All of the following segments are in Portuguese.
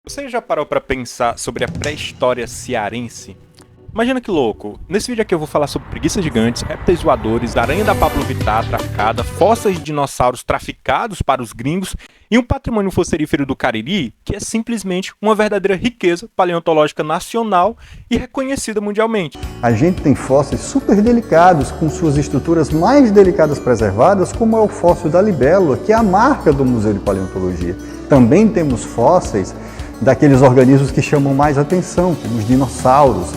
Você já parou pra pensar sobre a pré-história cearense? Imagina que louco. Nesse vídeo aqui eu vou falar sobre preguiças gigantes, répteis voadores, aranha da Pablo Vittar traficada, fósseis de dinossauros traficados para os gringos e um patrimônio fossilífero do Cariri que é simplesmente uma verdadeira riqueza paleontológica nacional e reconhecida mundialmente. A gente tem fósseis super delicados, com suas estruturas mais delicadas preservadas, como é o fóssil da libélula, que é a marca do Museu de Paleontologia. Também temos fósseis daqueles organismos que chamam mais atenção, como os dinossauros.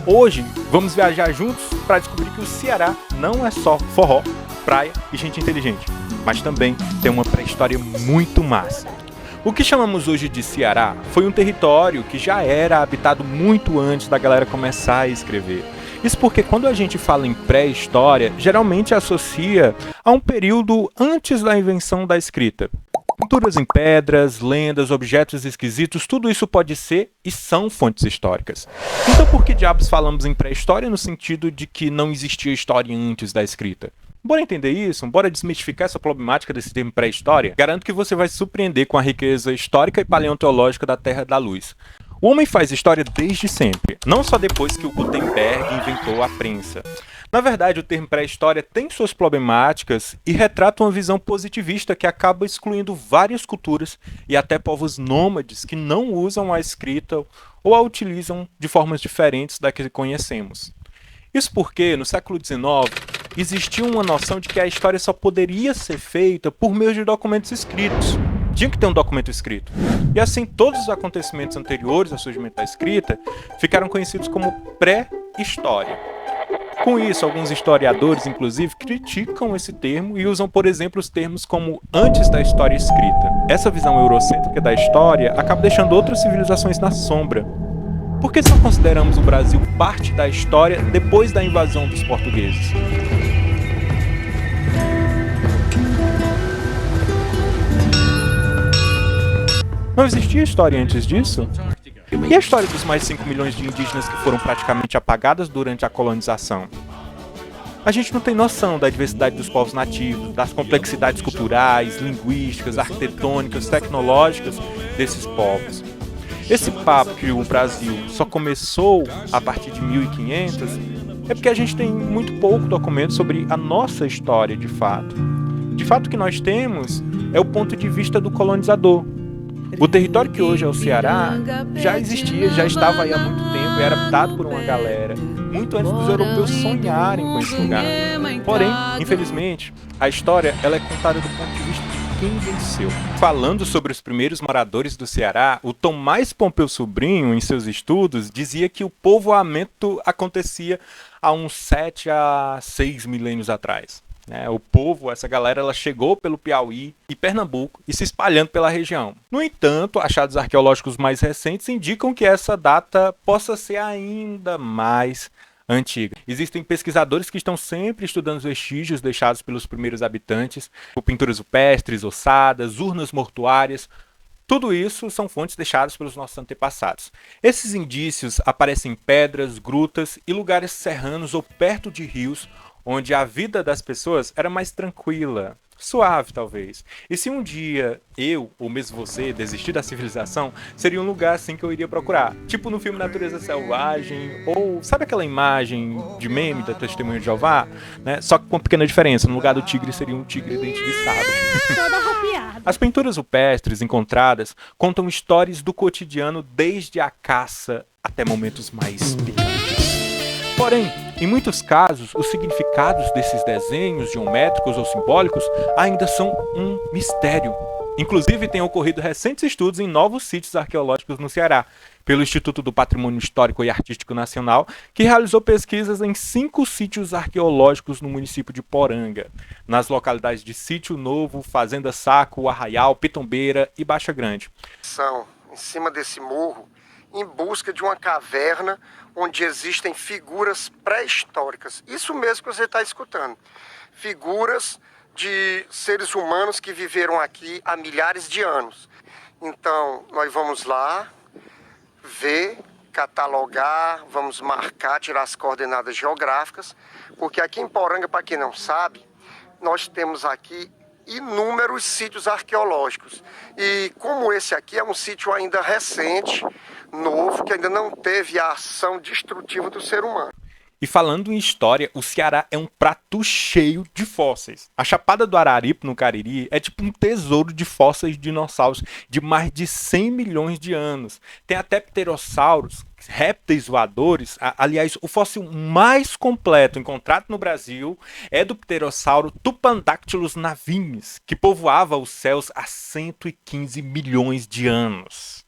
Hoje, vamos viajar juntos para descobrir que o Ceará não é só forró, praia e gente inteligente, mas também tem uma pré-história muito massa. O que chamamos hoje de Ceará foi um território que já era habitado muito antes da galera começar a escrever. Isso porque quando a gente fala em pré-história, geralmente associa a um período antes da invenção da escrita. Pinturas em pedras, lendas, objetos esquisitos, tudo isso pode ser e são fontes históricas. Então por que diabos falamos em pré-história no sentido de que não existia história antes da escrita? Bora entender isso? Bora desmistificar essa problemática desse termo pré-história? Garanto que você vai se surpreender com a riqueza histórica e paleontológica da Terra da Luz. O homem faz história desde sempre, não só depois que o Gutenberg inventou a prensa. Na verdade, o termo pré-história tem suas problemáticas e retrata uma visão positivista que acaba excluindo várias culturas e até povos nômades que não usam a escrita ou a utilizam de formas diferentes da que conhecemos. Isso porque, no século XIX, existia uma noção de que a história só poderia ser feita por meio de documentos escritos. Tinha que ter um documento escrito. E assim, todos os acontecimentos anteriores ao surgimento da escrita ficaram conhecidos como pré-história. Com isso, alguns historiadores, inclusive, criticam esse termo e usam, por exemplo, os termos como antes da história escrita. Essa visão eurocêntrica da história acaba deixando outras civilizações na sombra. Por que só consideramos o Brasil parte da história depois da invasão dos portugueses? Não existia história antes disso? E a história dos mais de 5 milhões de indígenas que foram praticamente apagadas durante a colonização? A gente não tem noção da diversidade dos povos nativos, das complexidades culturais, linguísticas, arquitetônicas, tecnológicas desses povos. Esse papo que o Brasil só começou a partir de 1500 é porque a gente tem muito pouco documento sobre a nossa história de fato. De fato, o que nós temos é o ponto de vista do colonizador. O território que hoje é o Ceará já existia, já estava aí há muito tempo e era habitado por uma galera, muito antes dos europeus sonharem com esse lugar. Porém, infelizmente, a história ela é contada do ponto de vista de quem venceu. Falando sobre os primeiros moradores do Ceará, o Tomás Pompeu Sobrinho, em seus estudos, dizia que o povoamento acontecia há uns 7 a 6 milênios atrás. O povo, essa galera, ela chegou pelo Piauí e Pernambuco e se espalhando pela região. No entanto, achados arqueológicos mais recentes indicam que essa data possa ser ainda mais antiga. Existem pesquisadores que estão sempre estudando os vestígios deixados pelos primeiros habitantes, por pinturas rupestres, ossadas, urnas mortuárias. Tudo isso são fontes deixadas pelos nossos antepassados. Esses indícios aparecem em pedras, grutas e lugares serranos ou perto de rios, onde a vida das pessoas era mais tranquila, suave talvez. E se um dia eu, ou mesmo você, desistir da civilização, seria um lugar assim que eu iria procurar. Tipo no filme Natureza Selvagem, ou sabe aquela imagem de meme da Testemunha de Jeová? Só que com uma pequena diferença, no lugar do tigre seria um tigre dente de sabre. Toda arrepiada. As pinturas rupestres encontradas contam histórias do cotidiano desde a caça até momentos mais picantes. Porém, em muitos casos, os significados desses desenhos geométricos ou simbólicos ainda são um mistério. Inclusive, têm ocorrido recentes estudos em novos sítios arqueológicos no Ceará, pelo Instituto do Patrimônio Histórico e Artístico Nacional, que realizou pesquisas em 5 sítios arqueológicos no município de Poranga, nas localidades de Sítio Novo, Fazenda Saco, Arraial, Pitombeira e Baixa Grande. São em cima desse morro, em busca de uma caverna onde existem figuras pré-históricas. Isso mesmo que você está escutando. Figuras de seres humanos que viveram aqui há milhares de anos. Então, nós vamos lá ver, catalogar, vamos marcar, tirar as coordenadas geográficas, porque aqui em Poranga, para quem não sabe, nós temos aqui inúmeros sítios arqueológicos. E como esse aqui é um sítio ainda recente, novo, que ainda não teve a ação destrutiva do ser humano. E falando em história, o Ceará é um prato cheio de fósseis. A Chapada do Araripe, no Cariri, é tipo um tesouro de fósseis de dinossauros de mais de 100 milhões de anos. Tem até pterossauros, répteis voadores. Aliás, o fóssil mais completo encontrado no Brasil é do pterossauro Tupandactylus navinis, que povoava os céus há 115 milhões de anos.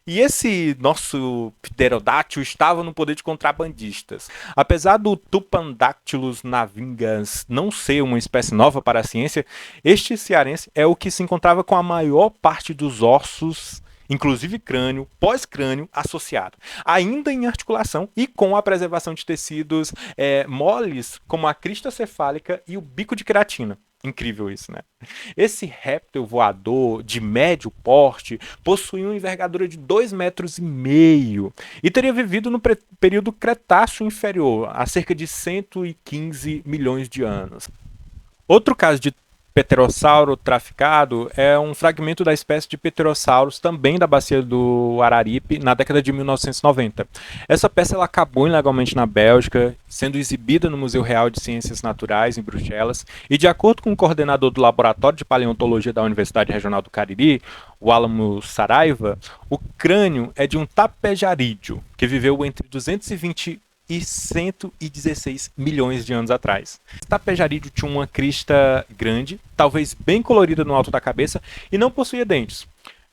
E esse nosso pterodátilo estava no poder de contrabandistas. Apesar do Tupandactylus navigas não ser uma espécie nova para a ciência, este cearense é o que se encontrava com a maior parte dos ossos, inclusive crânio, pós-crânio associado, ainda em articulação e com a preservação de tecidos moles, como a crista cefálica e o bico de queratina. Incrível isso, né? Esse réptil voador de médio porte possuía uma envergadura de 2,5 metros e teria vivido no período Cretáceo inferior, há cerca de 115 milhões de anos. Outro caso de pterossauro traficado é um fragmento da espécie de pterossauros, também da bacia do Araripe, na década de 1990. Essa peça ela acabou ilegalmente na Bélgica, sendo exibida no Museu Real de Ciências Naturais, em Bruxelas, e de acordo com o coordenador do Laboratório de Paleontologia da Universidade Regional do Cariri, o Álamo Saraiva, o crânio é de um tapejarídeo, que viveu entre 220 e 116 milhões de anos atrás. O tapejarídeo tinha uma crista grande, talvez bem colorida no alto da cabeça, e não possuía dentes.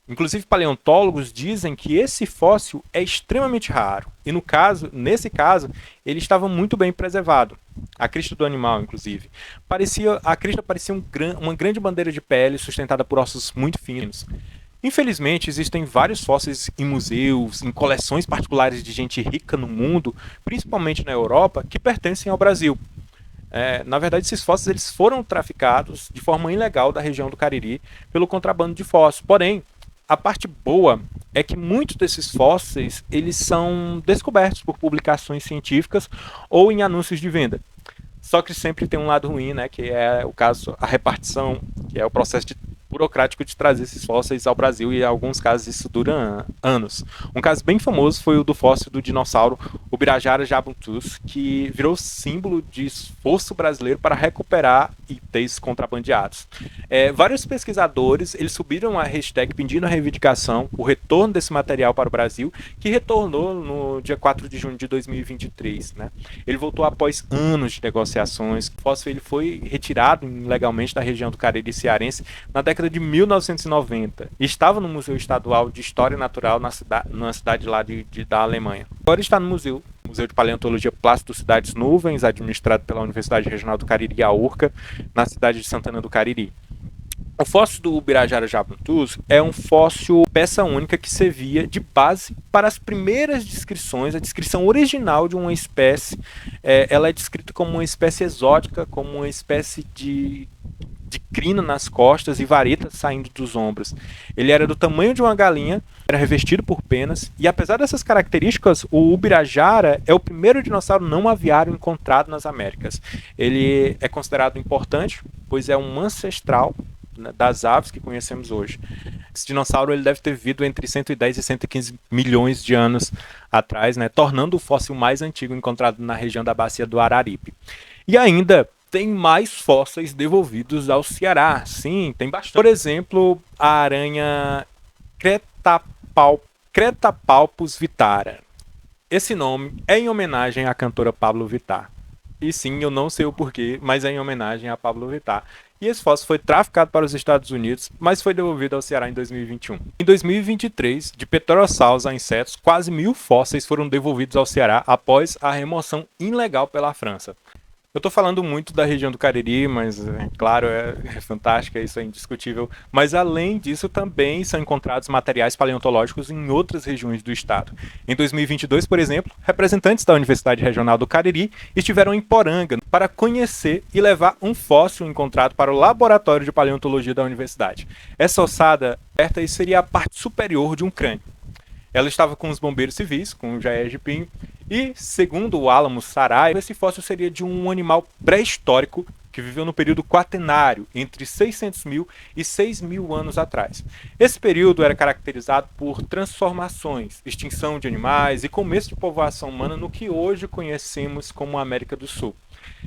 Inclusive, paleontólogos dizem que esse fóssil é extremamente raro, e nesse caso, ele estava muito bem preservado. A crista do animal, inclusive. A crista parecia uma grande bandeira de pele sustentada por ossos muito finos. Infelizmente, existem vários fósseis em museus, em coleções particulares de gente rica no mundo, principalmente na Europa, que pertencem ao Brasil. Na verdade, esses fósseis eles foram traficados de forma ilegal da região do Cariri pelo contrabando de fósseis. Porém, a parte boa é que muitos desses fósseis eles são descobertos por publicações científicas ou em anúncios de venda. Só que sempre tem um lado ruim, né, que é o caso, a repartição, que é o processo burocrático de trazer esses fósseis ao Brasil, e em alguns casos isso dura anos. Um caso bem famoso foi o do fóssil do dinossauro Ubirajara jabutus, que virou símbolo de esforço brasileiro para recuperar itens contrabandeados. Vários pesquisadores eles subiram a hashtag pedindo a reivindicação, o retorno desse material para o Brasil, que retornou no dia 4 de junho de 2023. Né? Ele voltou após anos de negociações. O fóssil ele foi retirado ilegalmente da região do Cariri cearense na década de 1990. Estava no Museu Estadual de História Natural na cidade lá da Alemanha. Agora está no Museu de Paleontologia Plácido Cidades Nuvens, administrado pela Universidade Regional do Cariri, a URCA, na cidade de Santana do Cariri. O fóssil do Ubirajara jabutus é um fóssil peça única que servia de base para as primeiras descrições, a descrição original de uma espécie. Ela é descrita como uma espécie exótica, como uma espécie de crina nas costas e varetas saindo dos ombros. Ele era do tamanho de uma galinha, era revestido por penas, e apesar dessas características, o Ubirajara é o primeiro dinossauro não aviário encontrado nas Américas. Ele é considerado importante, pois é um ancestral das aves que conhecemos hoje. Esse dinossauro ele deve ter vivido entre 110 e 115 milhões de anos atrás, né, tornando o fóssil mais antigo encontrado na região da bacia do Araripe. E ainda tem mais fósseis devolvidos ao Ceará. Sim, tem bastante. Por exemplo, a aranha Cretapalpus vitara. Esse nome é em homenagem à cantora Pablo Vittar. E sim, eu não sei o porquê, mas é em homenagem a Pablo Vittar. E esse fóssil foi traficado para os Estados Unidos, mas foi devolvido ao Ceará em 2021. Em 2023, de pterossauros a insetos, quase 1.000 fósseis foram devolvidos ao Ceará após a remoção ilegal pela França. Eu estou falando muito da região do Cariri, mas, claro, é fantástica, isso é indiscutível. Mas, além disso, também são encontrados materiais paleontológicos em outras regiões do estado. Em 2022, por exemplo, representantes da Universidade Regional do Cariri estiveram em Poranga para conhecer e levar um fóssil encontrado para o Laboratório de Paleontologia da Universidade. Essa ossada aberta seria a parte superior de um crânio. Ela estava com os bombeiros civis, com o Jair de Pinho, e, segundo o Álamo Saraiva, esse fóssil seria de um animal pré-histórico que viveu no período quaternário, entre 600 mil e 6 mil anos atrás. Esse período era caracterizado por transformações, extinção de animais e começo de povoação humana no que hoje conhecemos como América do Sul.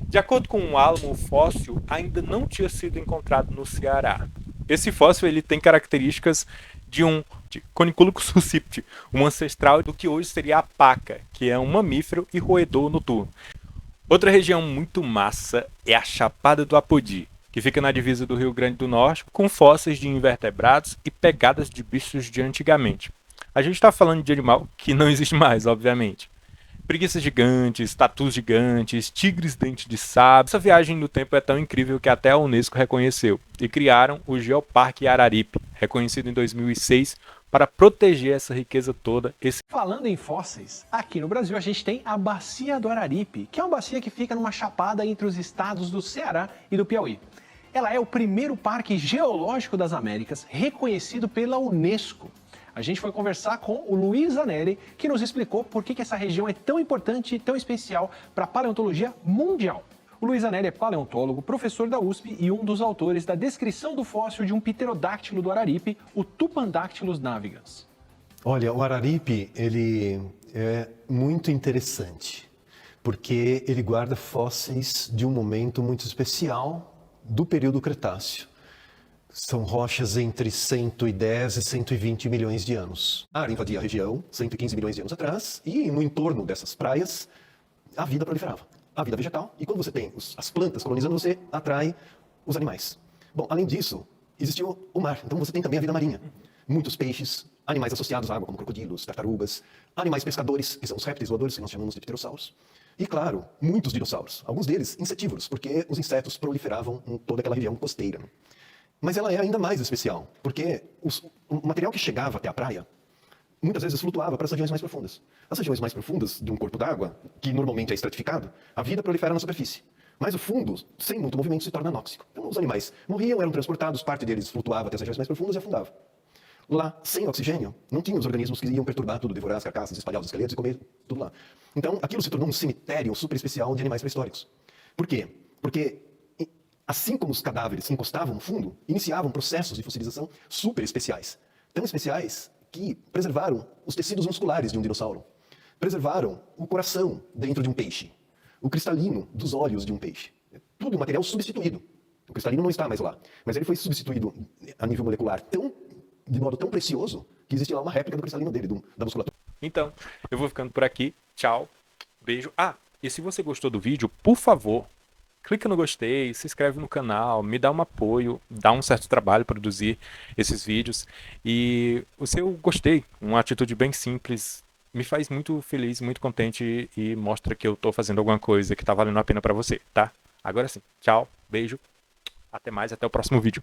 De acordo com um álamo, o fóssil ainda não tinha sido encontrado no Ceará. Esse fóssil ele tem características de um Coniculus sucipit, um ancestral do que hoje seria a paca, que é um mamífero e roedor noturno. Outra região muito massa é a Chapada do Apodi, que fica na divisa do Rio Grande do Norte, com fósseis de invertebrados e pegadas de bichos de antigamente. A gente está falando de animal que não existe mais, obviamente. Preguiças gigantes, tatus gigantes, tigres dente de sabre. Essa viagem no tempo é tão incrível que até a Unesco reconheceu e criaram o Geoparque Araripe, reconhecido em 2006, para proteger essa riqueza toda. Falando em fósseis, aqui no Brasil a gente tem a Bacia do Araripe, que é uma bacia que fica numa chapada entre os estados do Ceará e do Piauí. Ela é o primeiro parque geológico das Américas reconhecido pela Unesco. A gente foi conversar com o Luiz Anelli, que nos explicou por que essa região é tão importante e tão especial para a paleontologia mundial. O Luiz Anelli é paleontólogo, professor da USP e um dos autores da descrição do fóssil de um pterodáctilo do Araripe, o Tupandactylus navigans. Olha, o Araripe, ele é muito interessante, porque ele guarda fósseis de um momento muito especial do período Cretáceo. São rochas entre 110 e 120 milhões de anos. A área invadia a região 115 milhões de anos atrás e no entorno dessas praias a vida proliferava. A vida vegetal, e quando você tem as plantas colonizando, você atrai os animais. Bom, além disso, existiu o mar, então você tem também a vida marinha. Muitos peixes, animais associados à água, como crocodilos, tartarugas, animais pescadores, que são os répteis voadores, que nós chamamos de pterossauros. E, claro, muitos dinossauros, alguns deles insetívoros, porque os insetos proliferavam em toda aquela região costeira. Mas ela é ainda mais especial, porque o material que chegava até a praia muitas vezes flutuava para as regiões mais profundas. As regiões mais profundas de um corpo d'água, que normalmente é estratificado, a vida prolifera na superfície. Mas o fundo, sem muito movimento, se torna anóxico. Então os animais morriam, eram transportados, parte deles flutuava até as regiões mais profundas e afundava. Lá, sem oxigênio, não tinha os organismos que iam perturbar tudo, devorar as carcaças, espalhar os esqueletos e comer tudo lá. Então aquilo se tornou um cemitério super especial de animais pré-históricos. Por quê? Porque assim como os cadáveres encostavam no fundo, iniciavam processos de fossilização super especiais. Tão especiais que preservaram os tecidos musculares de um dinossauro. Preservaram o coração dentro de um peixe. O cristalino dos olhos de um peixe. É tudo material substituído. O cristalino não está mais lá. Mas ele foi substituído a nível molecular de modo tão precioso que existe lá uma réplica do cristalino dele, da musculatura. Então, eu vou ficando por aqui. Tchau. Beijo. E se você gostou do vídeo, por favor, clica no gostei, se inscreve no canal, me dá um apoio, dá um certo trabalho produzir esses vídeos. E o seu gostei, uma atitude bem simples, me faz muito feliz, muito contente e mostra que eu estou fazendo alguma coisa que está valendo a pena para você, tá? Agora sim, tchau, beijo, até mais, até o próximo vídeo.